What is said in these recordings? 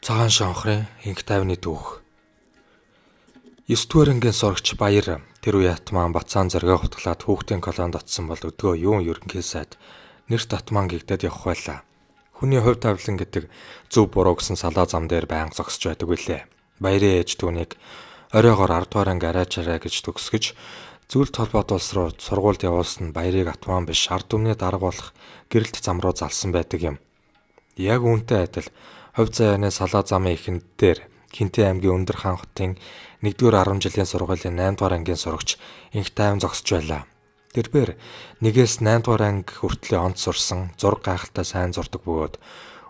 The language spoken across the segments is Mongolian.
Цагаан шонхрын инх тайвны түүх. 9-р ангийн сурагч Баяр тэр үе Атман Бацаан зоргоо хутглаад хүүхдийн колонд очсон бол өдгөө юун ерөнхий сайд нэрт Атман гэгдээд явах байлаа. Хүний хувь тавилан гэдэг зөв буруу гэсэн салаа зам дээр байнга зогсож байдаг билээ. Баярын ээж түүнийг оройгоор 10 дугаар анги арайчаарай гэж төгсгөж зөвлөлт холбоот улс руу сургуульд явуулсан Баярыг Атман биш ард түмний дарга болох гэрэлт зам руу залсан байдаг юм. Яг үүнтэй адил хувь заяаны салаа замын эхэнд дээр Хинтээ аймгийн Өндөр хаан хотын 1-р 10 жилийн сургуулийн 8-р ангийн сурагч инх тайван зогсож байлаа. Тэрээр 1-ээс 8-р анги хүртлийн онц сурсан, зураг гайхалтай сайн зурдаг бөгөөд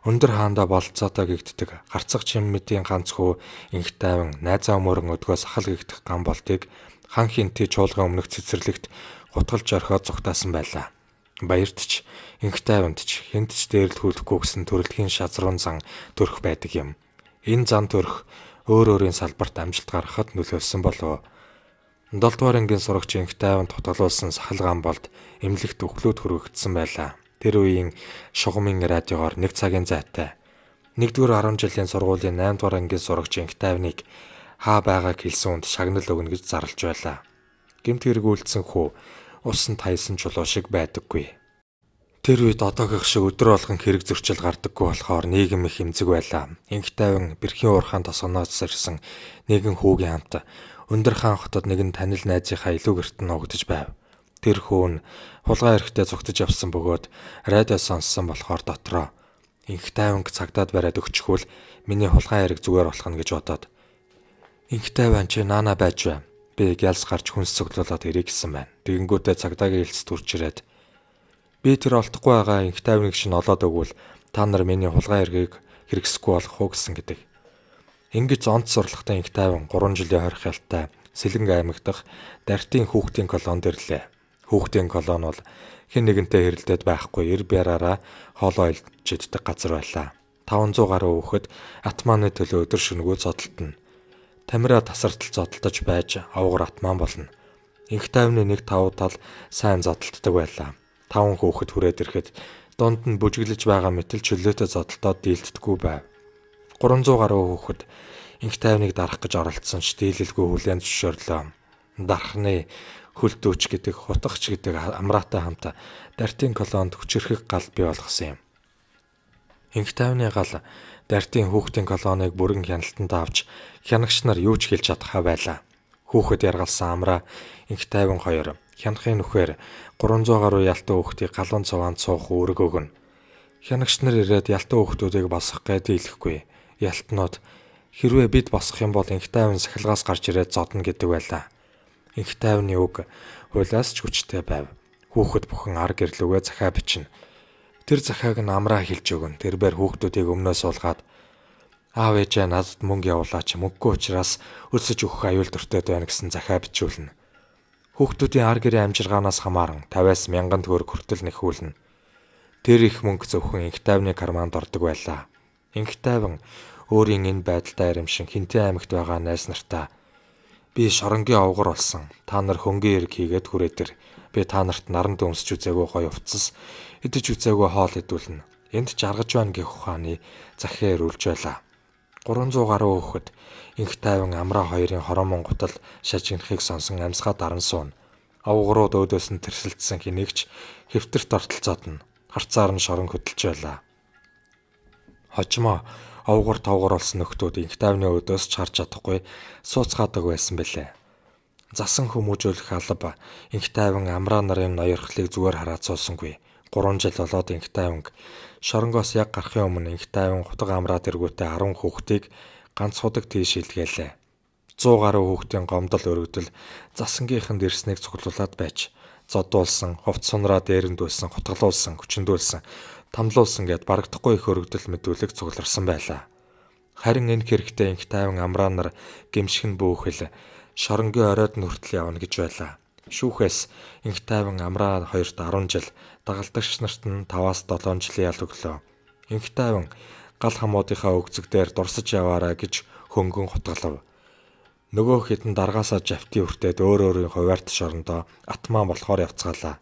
Өндөр хаандаа бололцоотой гэгддэг гарцах чим мэдийн ганц хүү инх тайван найзаа өмөрөн өдгөө сахал гэгдэх гам болтыг хан Хинтээ чуулган өмнөх цэцэрлэгт гутгалж орхиод зугтаасан байлаа. Баярт ч инх тайванд ч хэнд ч дээрлэхүүлэхгүй гэсэн төрөлхийн шазрын зан төрөх байдаг юм. Энэ зан төрөх өөр өөрийн салбарт амжилт гаргахад нөлөөлсөн болов. 7-р ангийн сурагч инх тайванд тутгалуулсан сахал гам болд эмнэлэгт өглөөд хүргэгдсэн байлаа. Тэр үеийн шугамын радиогоор 1 цагийн зайтай 1-р 10 жилийн сургуулийн 8-р ангийн сурагч инх тайвныг хаа байгааг хэлсэн үнд шагнал өгнө гэж зарлж байлаа. Гэмт хэрэг үйлдсэн хүү усан тайсан чулуу шиг байдаггүй. Тэр үед одоогийнх шиг өдөр болгон хэрэг зөрчил гардаггүй болохоор нийгэм их эмзэг байлаа. Инх тайван бэрхийн уурхаан тосгоноос ирсэн нэгэн хүүгийн хамт Өндөр хаан хотод нэгэн танил найзынхаа илүү гэрт нь угдаж байв. Тэр хүү нь хулгай эрэхтэй зугтаж явсан бөгөөд радио сонссон болохоор дотроо инх тайванг цагдаад бариад өгчихвөл миний хулгай эрэг зүгээр болох нь гэж бодоод инх тайван чи наана байж бай. Би гялс гарч хүнс цуглуулад ирэх гэсэн байна. Тэгэнгүүтээ цагдаагийн хэлц төрж ирээд би тэр олдохгүй байгаа инх тайвныг шин олоод өгвөл та нар миний хулгай эргийг хэрэгсэхгүй болох уу гэсэн гэдэг. Ингэж онц сурлагтай инх тайван 3 жилийн хорих ялтай Сэлэнг аймаг дахь Дартын хүүхдийн колонд ирлээ. Хүүхдийн колон бол хэн нэгэнтэй хэрэлдээд байхгүй эр бяраараа хоолоо илж иддэг газар байлаа. 500 гаруй хүүхэд Атманы төлөө өдөр шөнөгүй зодтолтно. Тамира тасартал зодтолтож байж авгар Атман болно. Инх тайвны 1-5 тал сайн зодтолтдог байлаа. 5 хүүхэд хүрээд ирэхэд дунд нь бүжиглэж байгаа мэтэл чөлөөтэй зодтолтоод дийлддэггүй байв. 300 гаруй хүүхэд инх тайвныг дарах гэж оролцсон ч дийлэлгүй хүлээн зөвшөөрлөө. Дархны хөлтөөч гэдэг хутагч гэдэг амраатай хамт Дартын колонд хүчирхэг гал бий болгосон юм. Инх тайвны гал Дартын хүүхдийн колоныг бүрэн хяналтанд авч хянагч нар юу ч хэлж чадхаа байлаа. Хүүхэд яргалсан амраа инх тайван хоёр хянахын нүхээр 300 гаруй ялтан хүүхдийг галуун цуваанд суух үүрэг өгнө. Хянагч нар ирээд ялтан хүүхдүүдийг босгох гээд дийлэхгүй. Ялтнууд хэрвээ бид босгох юм бол инх тайван сахилгаас гарч ирээд зодно гэдэг байлаа. Инх тайвны үг хуулиас ч хүчтэй байв. Хүүхэд бүхэн ар гэрлүүгээ захаа бичнэ. Тэр захааг нь амраа хэлж өгнө. Тэрээр хүүхдүүдийг өмнөө суулгаад аав ээжээ надад мөнгө явуулаач. Мөнгөгүй учраас өлсөж өгөх аюул төртөд байна гэсэн захаа бичүүлнэ. Хүүхдүүдийн ар гэрийн амжиргаанаас хамааран 50-аас 1000 төгрөг хүртэл нэхүүлнэ. Тэр их мөнгө зөвхөн инх тайвны карманд ордог байлаа. Инх тайван өөрийн энэ байдалтай аримшин Хинтээ аймагт байгаа найз нартаа би шоронгийн овгор болсон. Та нар хөнгөн эрг хийгээд хүрээд ир. Би та нарт наран дөмсч үзээгүй гоё хувцас, идэж үзээгүй хоол идүүлнэ. Энд жаргаж байна гэх ухааны захиа ирүүлж байлаа. 300 гаруй хүүхэд инх тайван амраа хоёрын хороомон гутал шажигнахыг сонсон амьсгаа даран суун. Овгорууд өөдөөс нь тэрсэлдсэн хинэгч хэвтэрт ортолцоод нь харцаар нь шорон хөдөлж байлаа. Хожимо овгор товгор болсон нөхдүүд инх тайвны өөдөөс ч харж чадахгүй сууцгаадаг байсан бэлээ. Засан хүмүүжүүлэх алба инх тайван амраа нарын ноёрхлыг зүгээр хараад суусангүй. 3 жил болоод инх тайванг шоронгоос яг гарахын өмнө инх тайван хутга амраад эргүүтээ 10 хүүхдийг ганц худаг тийш илгээлээ. 100 гаруй хүүхдийн гомдол өргөдөл засангийнханд ирснийг цуглуулад байж зодуулсан, хувц сунраа дээрэндүүлсэн, хутгалуулсан, хүчндүүлсэн, тамлуулсан гэд барагдахгүй их өргөдөл мэдүүлэг цугларсан байлаа. Харин энэ хэрэгтээ инх тайван амраа нар гимшгэн бөөхөл шоронгийн оройд нь хүртэл явна гэж байлаа. Шүүхээс инх тайван амраа хоёрт 10 жил, дагалдагч нарт нь 5-аас 7 жилийн ял өглөө. Инх тайван гал хамуудынхаа өгцөг дээр дурсаж яваарай гэж хөнгөн хутгалав. Нөгөө хитэн даргаасаа жавтын хүртээд өөр өөрийн хуваарт шорондоо Атман болохоор явцгаалаа.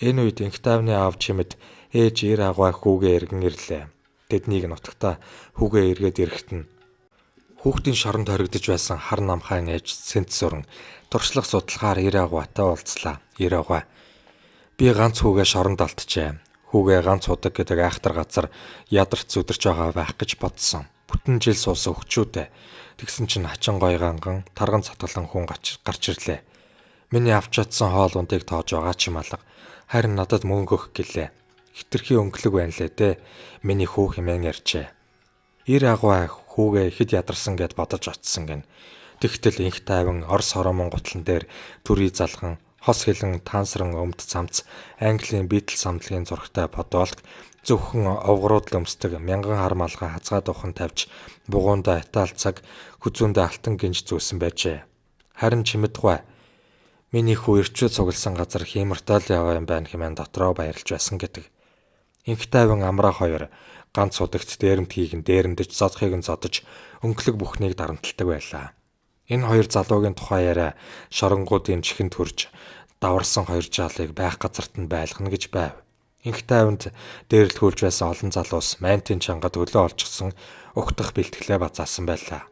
Энэ үед инх тайвны аав чимэд ээж ир агай хүүгээ эргэн ирлээ. Тэднийг нутагтаа хүүгээ эргээд ирэхэд нь хүүхдийн шоронд хоригдож байсан хар намхайн ээж Сэнтсүрэн туршлах судалгаар Ирагватай уулзлаа. Ирагва: "Би ганц хүүгээ шоронд алдчихжээ. Хүүгээ ганц удаг гэдэг айхтар газар ядарч зүдэрч байгаа байх гэж бодсон. Бүтэн жил суусан өгчүүтэй. Тэгсэн чинь хачин гойганган тарган цатгалан хүн гарч ирлээ. Миний авч чадсан хоол ундыг тоож байгаа ч юм алга. Харин надад мөнгө өгөх гэлээ. Хитрхи өнгөлөг байна лээ дээ. Миний хүү хэмээн ярьжээ." Ирагва хүүгээ ихэд ядарсан гэд бодож очсон гин. Тэгтэл инх тайван Орос хоромон гутлан дээр төрий залган хос хилэн таансран өмд цамц Английн Битл самтлагийн зурагтай подвалк зөвхөн овгорууд л өмсдөг мянган хар малгай хазгаа духан тавьж бугуунда атаал цаг хүзүүндээ алтан гинж зүүсэн байжээ. Харин Чимэдгуй: "Миний хүү ирчүү цугласан газар хиймэртэл яваа юм байна" хэмээн дотроо баярлж байсан гэдэг. Инх тайван Амраа хоёр ганц удагт дээрэмтгийг нь дээрэмдэж, зодхыг нь зодож, өнгөлөг бүхнийг дарамталдаг байлаа. Энэ хоёр залуугийн тухай яриа шоронгуудын чихэнд хүрж даварсан хоёр жаалыг байх газарт нь байлгана гэж байв. Инх тайванд дээрлэхүүлж байсан олон залуус Мантийн чангад өлөө олчихсон угтах бэлтгэлээ базаасан байлаа.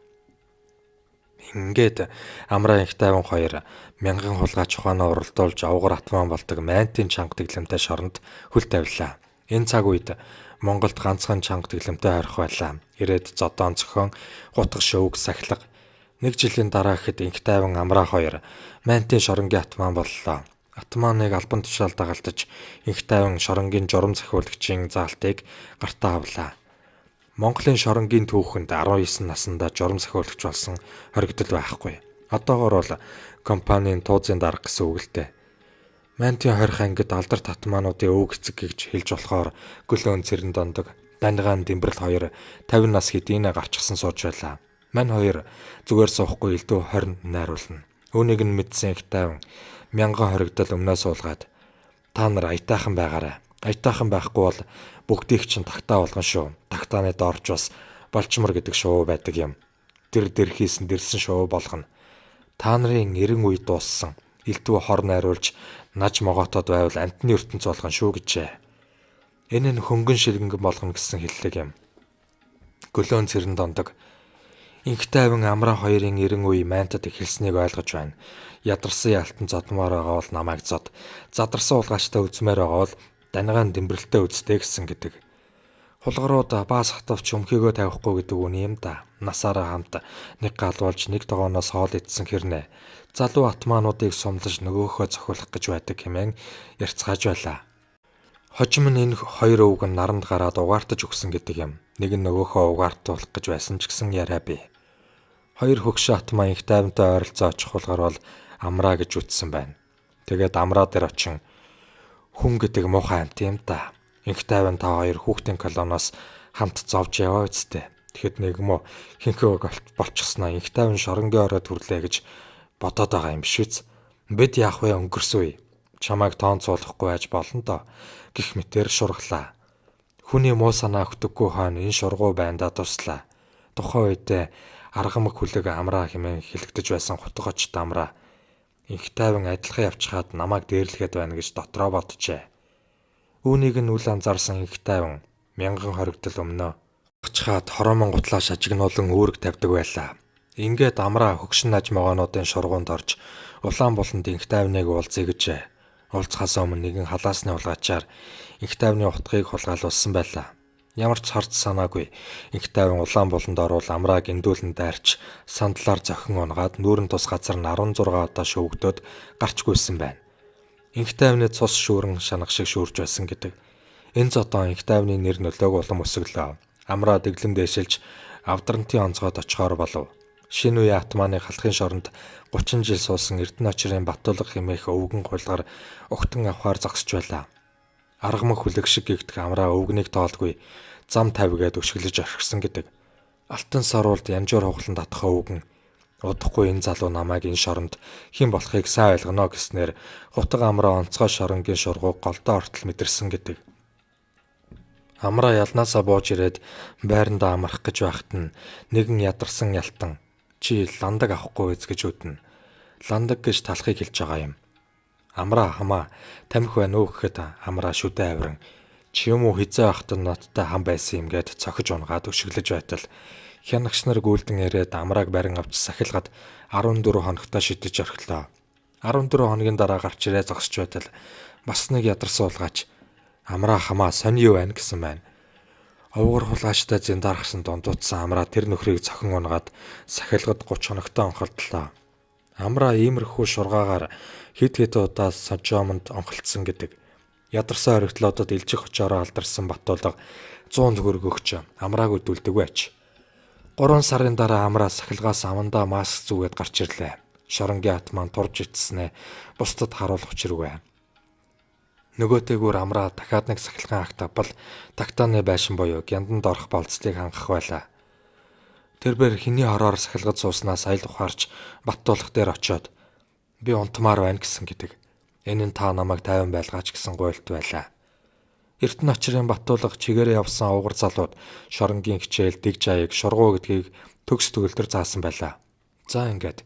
Ингээд Амраа инх тайван хоёр мянган хулгайч ухаанаа уралдуулж овгор атман болдог Мантийн чанга тэглэмтэй шоронд хөл тавилаа. Энэ цаг үед Монголд ганцхан чанга тэглэмтэй хорих байлаа. Ирээд зодоон зохион гутгах шөвг сахилга. 1 жилийн дараа гэхэд инх тайван Амраа хоёр Мантийн шоронгийн атман боллоо. Атманыг албан тушаалд дагалдаж инх тайван шоронгийн журам захиулагчийн заалтыг гартаа авлаа. Монголын шоронгийн түүхэнд 19 наснда журам захиулагч болсон хоригдол байхгүй. Одоогоор бол компанийн туузын дарга гэсэн үг л дээ. Мантийн хорих ангид алдар татмаануудын өвөг эцэг гэж хэлж болохоор Гөлөөн Цэрэн дондог Данигаан Дэмбэрэл хоёр 50 нас хэдийнэ гарчсан сууж байлаа. Мань хоёр зүгээр суухгүй элдв 20 найруулна. Үүнийг нь мэдсэн их тайван мянган хоригдол өмнөө суулгаад "Та нар аятайхан байгаарай. Аятайхан байхгүй бол бүгдийг чинь тагтаа болгон шүү. Тагтааны доорч бас болчмор гэдэг шувуу байдаг юм. Тэр дэрхийсэн дэрсэн шувуу болгоно. Та нарын 90 үе дууссан. Элдв хор найруулж наж могоотод байвал амтны ертөнц болгон шүү" гэжээ. Энэ нь хөнгөн шилгэнгэн болгоно гэсэн хэллэг юм. Гөлөөн Цэрэн дондог инх тайван Амраа хоёрын 90 үе Мантад эхэлснийг ойлгож байна. Ядарсан ялтан зодмоор байгаа бол намайг зод. Задарсан улгаачтай үзмээр байгаа бол Данигаан Дэмбэрэлтэй үзтэй гэсэн гэдэг. Хулгарууд баас хатавч өмхийгөө тавихгүй гэдэг үн юм да. Насаараа хамт нэг галуулж нэг тогооноос хоол идсэн хэрнээ. Залуу атмаануудыг сумлаж нөгөөхөө цохиулах гэж байдаг хэмээн ярьцгааж байлаа. Хожим нь энэ хоёр өвг нь наранд гараад угаартаж өгсөн гэдэг юм. Нэг нь нөгөөхөө угаартуулах гэж байсан ч гэсэн яриа бий. Хоёр хөгшин атмаа инх тайвантай ойролцоо очих хулгар бол Амраа гэж үтсэн байна. Тэгээд Амраа дээр очин "Хүн гэдэг муухай амт юм да. Инх тайван та хоёр хүүхдийн колоноос хамт зовж яваа үсттэй. Тэгэхэд нэг мө хинхээ болчихсноо инх тайван шоронгийн орой төрлөө гэж бодоод байгаа юм биш үз. Бид яах вэ өнгөрсөй. Чамайг тоонцуулахгүй байж болно доо" гэх мэтээр шурглаа. Хүний муу санаа өгдөггүй хойно энэ шургуу байндаа туслаа. Тухайн үед аргамаг хүлэг Амраа хэмээн хэлэгдэж байсан хутгачд Амраа инх тайван адилхан явчихад намайг дээрлэхэд байна гэж дотроо боджээ. Үүнийг нь үл анзаарсан инх тайван мянган хоригдол өмнөө чаад хоромон гутлаа шажигнуулан үүрэг тавьдаг байлаа. Ингээд Амраа хөгшин наж могоонуудын шургуунд орж улаан буланд инх тайвныг уулзъя гэжээ. Уулзахаас өмнө нэгэн халаасны улгаачаар инх тайвны утгыг хулгайлуулсан байлаа. Ямар ч харц санаагүй инх тайван улаан буланд орвол Амрааг эндүүлэн дайрч сандлаар зохин унгаад нүүрэн тус газар нь 16 удаа шөвгдөөд гарч гүйсэн байна. Инх тайвны цус шүүрэн шанах шиг шүүрж байсан гэдэг. Энэ зодон инх тайвны нэр нөлөөг улам өсөглөө. Амраа дэглэм дэшилж авдрантын онцгойд очихоор болов. Шинэ үе атманы халахын шоронд 30 жил суусан Эрдэнэ очрын Батулга хэмээх өвгөн хулгаар угтан авахаар зогсож байлаа. Аргамаг хүлэг шиг гэгдэх Амраа өвгнийг тоолдгүй зам тавигээд өшгөлөж орхисон гэдэг. Алтан саруулд янжуур хуглан татах өвгөн удахгүй энэ залуу намайг энэ шоронд хэн болохыг сайн ойлгоно гэснээр хутга Амраа онцгой шоронгийн шургууг голдоо ортол мэдэрсэн гэдэг. Амраа ялнаасаа бууж ирээд байрандаа амрах гэж байхад нь нэгэн ядарсан ялтан "Чи ландаг авахгүй биз" гэж үтнэ. Ландаг гэж талахыг хэлж байгаа юм. Амраа хамаа тамхи байна уу гэхэд Амраа шүдэ авиран Чи юм уу хизээ ахтан надтай хам байсан юм гээд цохиж унгаад өшөглөж байтал хянагч нар гүйлдэн ирээд амрааг барин авч сахилгад 14 хоногтой шидэж орхилоо. 14 хоногийн дараа гарч ирээ зогсож байтал бас нэг ядарсан улгаач амраа хамаа сони юу байна гэсэн байна. Овгор хулгайчтай зэндархсан дундуудсан амраа тэр нөхрийг цохин унгаад сахилгад 30 хоногтой онхолдлоо. Амраа иймэрхүү шургаагаар хэд удаа сожоомонд онхолцсон гэдэг. Ядарсан хоригдлоодод илжих очоороо алдарсан Баттуулга 100 төгрөг өгч амрааг өдүүлдэг байж. 3 сарын дараа амраа сахилгаас амандаа маск зүгээд гарч ирлээ. Шоронгийн ат маань турж итснээ бусдад харуулах учиргүй. Нөгөөтэйгүр амраа дахиад нэг сахилгаан агт авбал тактааны байшин буюу гянданд орох болцлыг хангах байлаа. Тэрбэр хиний хороор сахилгад сууснаас аял ухаарч Баттуулга дээр очиод би унтмаар байна гэсэн гэдэг. Энэ нь та намайг 50 байлгаач гэсэн гуйлт байлаа. Эрдэнэ очрын Баттуулга чигээрээ явсан овгор залууд шоронгийн хичээл дэг жаяг шургуу гэдгийг төгс төгөлдөр заасан байлаа. За ингээд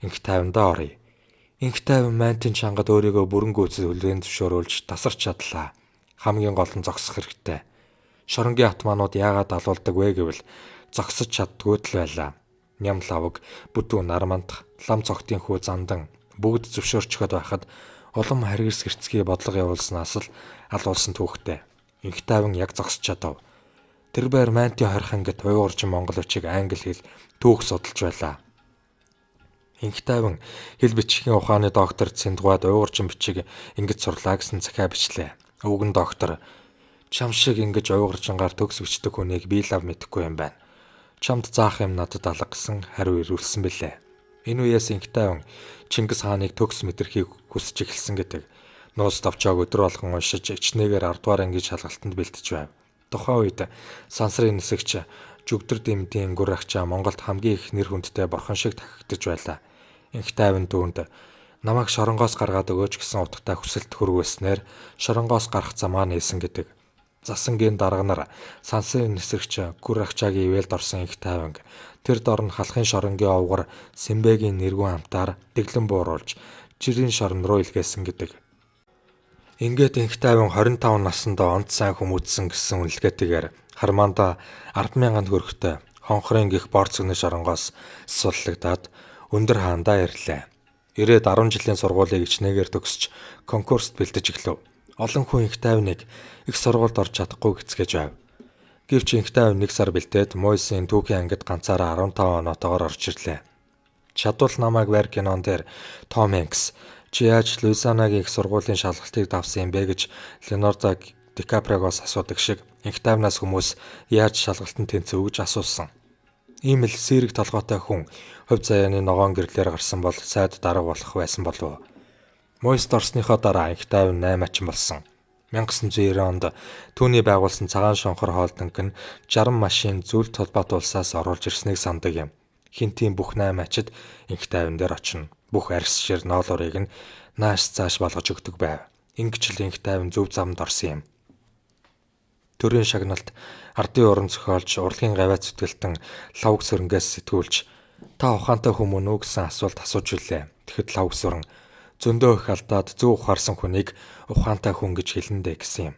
инх 50-даа оръё. Инх 50 мантин чангад өөрийгөө бүрэн гүйцэд хүлээн зөвшөөрүүлж тасарч чадлаа. Хамгийн гол нь зогсох хэрэгтэй. Шоронгийн атманууд яагаад алуулдаг вэ гэвэл зогсож чаддгүй л байлаа. Ням лавг, бүдүү нармандах, лам цогтын хүү зандан бүгд зөвшөөрчгöd байхад улам харгас гэрцгий бодлого явуулснаас л алуулсан түүхтэй. Инх 50 яг зогсож чадав. Тэр байр манти хорих ангид уйгууржин монгол бичиг англи хэл түүх судалж байлаа. Инх 50 хэл бичгийн ухааны доктор Цэндгуад уйгууржин бичиг ингэж сурлаа гэсэн захиа бичлээ. Өвгөн доктор чам шиг ингэж уйгууржингаар төгс бичдэг хүнийг би лав мэдэхгүй юм байна. Чамд заах юм надад алга гэсэн хариу ирүүлсэн билээ. Энэ үеэс инх 50 Чингис хааныг төгс мэдрэхийг хүсэж эхэлсэн гэдэг. Нуус давчааг өдөр болгон уншиж ичнээгээр 10 дугаар ангийн шалгалтанд бэлтэж байв. Тухайн үед сансрын нисэгч Жүгдэр Дэмдийн гүрагчаа Монголд хамгийн их нэр хүндтэй борхон шиг тахигдж байлаа. Инх 50 дүүнд намайг шоронгоос гаргаад өгөөч гэсэн утгатай хүсэлт хүргүүлснээр шоронгоос гарах замаа нээсэн гэдэг. Засангийн дарга нар сансрын нисэгч гүрагчаагийн ивэлд орсон инх 50 тэр дор нь халахын шоронгийн овгор Сэмбэгийн нэргүүн хамтаар дэглэн бууруулж жирийн шорон руу илгээсэн гэдэг. Ингээд инх 50 25 наснда онц сайн хүмүүжсэн гэсэн үнэлгээтэйгээр Хармаанда 10,000 төгрөгтэй хонхрын гих борцогны шоронгоос суллагдаад өндөр хаандаа ирлээ. Ирээд 10 жилийн сургуулийг ичнээгээр төгсөж конкурст бэлдэж эхлэв. Олон хүн инх 50-ыг их сургуульд орж чадахгүй гэцгээж байв. Гэвч инх 50 1 сар бэлдээд Мойсын түүхийн ангид ганцаараа 15 оноотойгоор орж ирлээ. Чадвал намайг байр кинон дээр Том Хэнкс чи яаж Луизианагийн их сургуулийн шалгалтыг давсан юм бэ гэж Леонардо Ди Каприогоос асуудаг шиг инх 50-наас хүмүүс яаж шалгалтанд тэнцэв гэж асуусан. Ийм л сэрэг толгойтой хүн хувь заяаны ногоон гэрлээр гарсан бол сайд дарга болох байсан болов. Мойст орсныхоо дараа инх 58 ачин болсон. 1990 онд түүний байгуулсан цагаан шонхор хоолтонг нь 60 машин зүйлт толбат улсаас оруулж ирснийг сандаг юм. Хинтийн бүх 8 ачид инх 50 дээр очино. Бүх арьс шир ноолуурыг нь нааш цааш болгож өгдөг байв. Ингэж л инх 50 зөв замд орсон юм. Төрийн шагналт ардын уран зохиолч урлагийн гавьяа зүтгэлтэн лавг сүрэнгээс сэтгүүлж та ухаантай хүмүүн үү гэсэн асуулт асууж илээ. Тэгэхэд лавг сүрэн зөндөө их алдаад зөв ухаарсан хүнийг ухаантай хүн гэж хэлнэ гэсэн юм.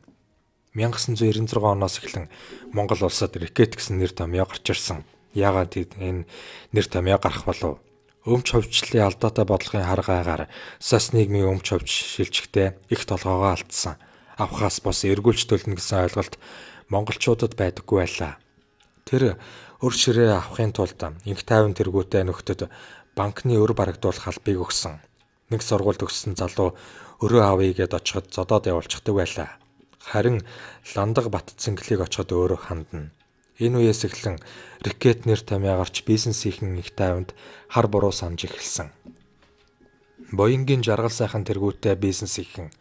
1996 оноос эхлэн Монгол улсад ракет гэсэн нэр томьёо гарч ирсэн. Яагаад энэ нэр томьёо гарах болов? Өмч хувьчлалын алдаатай бодлогын харгаагаар сас нийгмийн өмч хувьч шилжихдээ их толгоогоо алдсан. Авхаас бос эргүүлж төлнө гэсэн ойлголт монголчуудад байдаггүй байлаа. Тэр өр ширээ авахын тулд инх 50 тэргүүтэй нөхдөд банкны өр барагдуулах албыг өгсөн. Нэг сургууль төгссөн залуу өрөө авъя гэд очиход зодоод явуулчихдаг байлаа. Харин Ландаг Бат цэнгэлийг очиход өөрөө хандна. Энэ үеэс эхлэн ракет нэр томьёо гарч бизнес хийхэн инх 50-д хар буруу санаж эхэлсэн. Боингийн жаргал сайхан тэргүүтэй бизнес хийхэн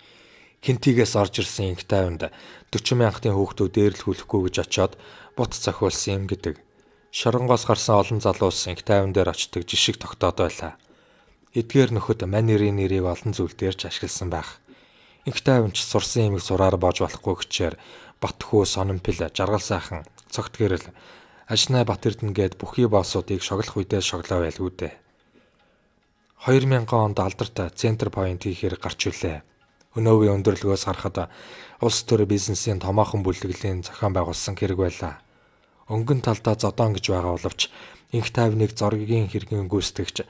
Хинтигээс орж ирсэн инх 50-д 40,000-ын хүүхдүүд дээрлэхүүлэхгүй гэж очиод бут цохиулсан юм гэдэг. Шоронгоос гарсан олон залуус инх 50 дээр очдог жишг тогтоод байлаа. Эдгээр нөхөд манерийн нэрийг олон зүйл дээрч ашигласан байх. Инх 50 ч сурсан юмыг сураар боож болохгүй гэчээр Батхүү, Сононпил, Жаргал сайхан, Цогт гэрэл, Ажнай Бат Эрдэнэ гээд бүхий боссуудыг шоглох үедээ шоглоо байлгүй дээ. 2000 онд алдарт Центр Point хийхээр гарч үлээ. Өнөөгийн өндөрлөгөөс харахад улс төр бизнесийн томоохон бүлтгэлийн зохион байгуулсан хэрэг байлаа. Өнгөн талдаа зодон гэж байгаа боловч инх тайвныг зоригийн хэргийн гүйцэтгэгч,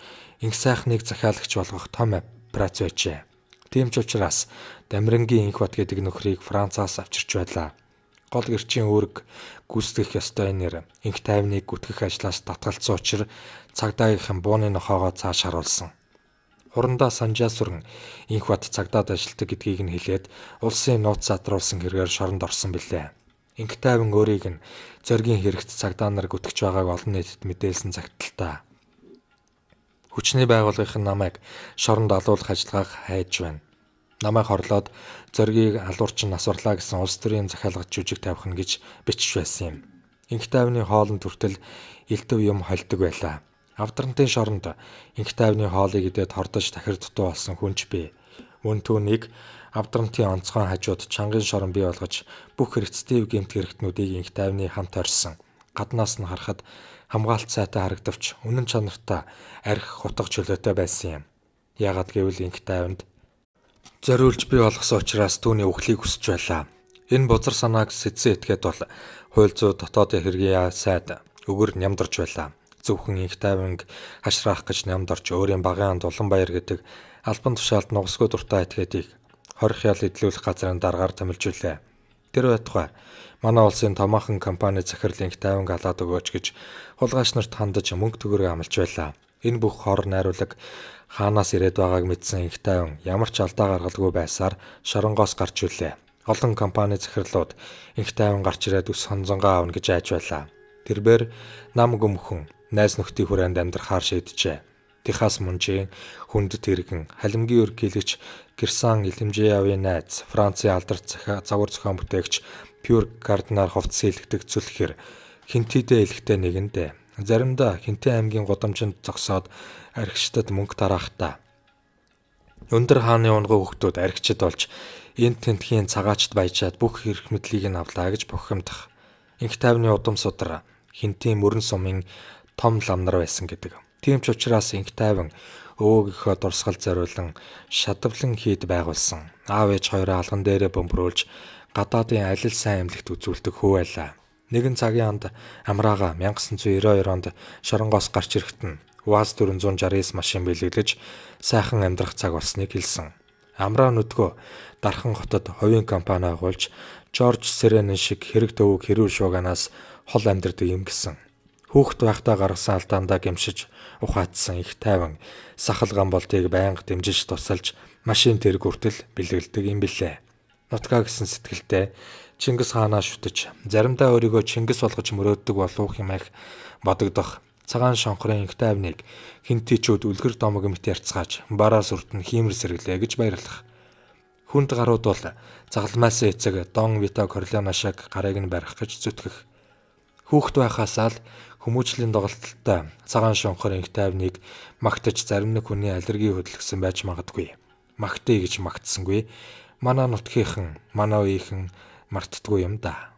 инх сайхныг захиалагч болгох том операц байжээ. Тийм ч учраас Дамирангийн инх бат гэдэг нөхрийг Францаас авчирч байлаа. Гол гэрчийн үүрэг гүйцэтгэх ёстой нэр инх тайвныг гүтгэх ажлаас татгалцсан учраас цагдаагийнхан бууны нохоогоо цааш харуулсан. Хурандаа Санжаасүрэн инх бат цагдаад ажилтдаг гэдгийг нь хэлээд улсын нууц задруулсан хэрэгээр шоронд орсон билээ. Инх тайван өөрийг нь зоригийн хэрэгт цагдаа нар гүтгэж байгааг олон нийтэд мэдээлсэн цагталтаа. Хүчний байгууллагын намайг шоронд алуулах ажиллагааг хайж байна. Намайг хорлоод зоригийг алуурчин насварлаа гэсэн улс төрийн захиалгад жүжиг тавих нь гэж бичиж байсан юм. Инх тайвны хоолнд хүртэл элдв юм холдог байлаа. Авдрантын шоронд инх тайвны хоолыг идээд хордож тахир дутуу болсон хүнч бий. Мөн түүнийг авдрантын онцгой хажууд чанарын шорон бий болгож бүх хэрэгцээ гэмт хэрэгтнүүдийг инх тайвны хамт орсон. Гаднаас нь харахад хамгаалт сайтай харагдавч үнэн чанартай арх хутга чөлөөтэй байсан юм. Яагаад гэвэл инх тайванд зориулж бий болгосон учраас түүний үхлийг хүсэж байлаа. Энэ бузар санааг сэдсэн этгээд бол хууль зүйн дотоодын хэргийн сайд өгөр нямдарч байлаа. Зөвхөн инх тайванг хашраах гэж нямдарч өөрийн багын Дуланбаяр гэдэг албан тушаалд нугасгүй дуртай этгээдийг хорих ял эдлүүлэх газрын дараагаар томилжүүлээ. Тэр байтугай манай улсын томоохон компани захирал инх тайванг алаад өгөөч гэж хулгайч нарт хандаж мөнгө төгрөг амлаж байлаа. Энэ бүх хор найруулаг хаанаас ирээд байгааг мэдсэн инх тайван ямар ч алдаа гаргалгүй байсаар шоронгоос гарч үлээ. Олон компани захирлууд инх тайван гарч ирээд ус хонзонгоо авна гэж айж байлаа. Тэрбээр нам гүмхэн найз нөхдийн хүрээнд амьдрахаар шийджээ. Техас мунжийн хүндэт иргэн халимгийн ерөнхийлөгч Герсан Илэмжиявын найз Францын алдарт загвар зохион бүтээгч Пюр Кардинар хувцас хийлгдэг зүлхэр хинтийдээ элхтэй нэгэндээ заримдаа Хинтээ аймгийн гудамжинд зогсоод архичдад мөнгө тараахтаа өндөр хааны унгуу хөлтүүд архичд болж энд тентхийн цагаачд баяжаад бүх эрх мэдлийг нь авлаа гэж бохимдах. Инх тайвны удам судар Хинтийн мөрөн сумын том ламнар байсан гэдэг. Тийм ч учраас инх тайван өвөөгийнхөө дурсгал зориулан шадавлан хийд байгуулсан. Аав ээж хоёроо алган дээрээ бөмбөрүүлж гадаадын алил сайн эмнэлэгт үзүүлдэг хөө байлаа. Нэгэн цагийн анд амраага 1992 онд шоронгоос гарч ирэхэд нь УАЗ 469 машин бэлэглэж сайхан амьдрах цаг болсныг хэлсэн. Амраа нүдгөө Дархан хотод хувийн компани агуулж Жорж Сэрэнэн шиг хэрэг төвөг хэрүүл шууганаас хол амьдардаг юм гисэн. Хүүхэд байхдаа гаргасан алдаандаа гэмшиж ухаатсан инх тайван сахал гамболтыг байнга дэмжиж тусалж машин тэрэг хүртэл бэлгэлдэг юм билээ. Нутгаа гэсэн сэтгэлтэй Чингис хаанаа шүтэж заримдаа өөрийгөө Чингис болгож мөрөөддөг болов хэмээх бодогдох цагаан шонхрын инх тайвныг хинтийчүүд үлгэр домог мэт ярцгааж бараа сүртэн хиймэр сэргэлээ гэж баярлах. Хүнд гарууд бол загалмайсан эцэг Дон Вито Корлеоне шиг гарыг нь барих гэж зүтгэх. Хүүхэд байхаасаа л хүмүүжлийн доголдолтой цагаан шонхор инх тайвныг магтаж зарим нэг хүний аллерги хөдөлгсөн байж магадгүй. Магтъя гэж магтсангүй. Манай нутгийнхан, манай үеийнхэн мартдаггүй юм да.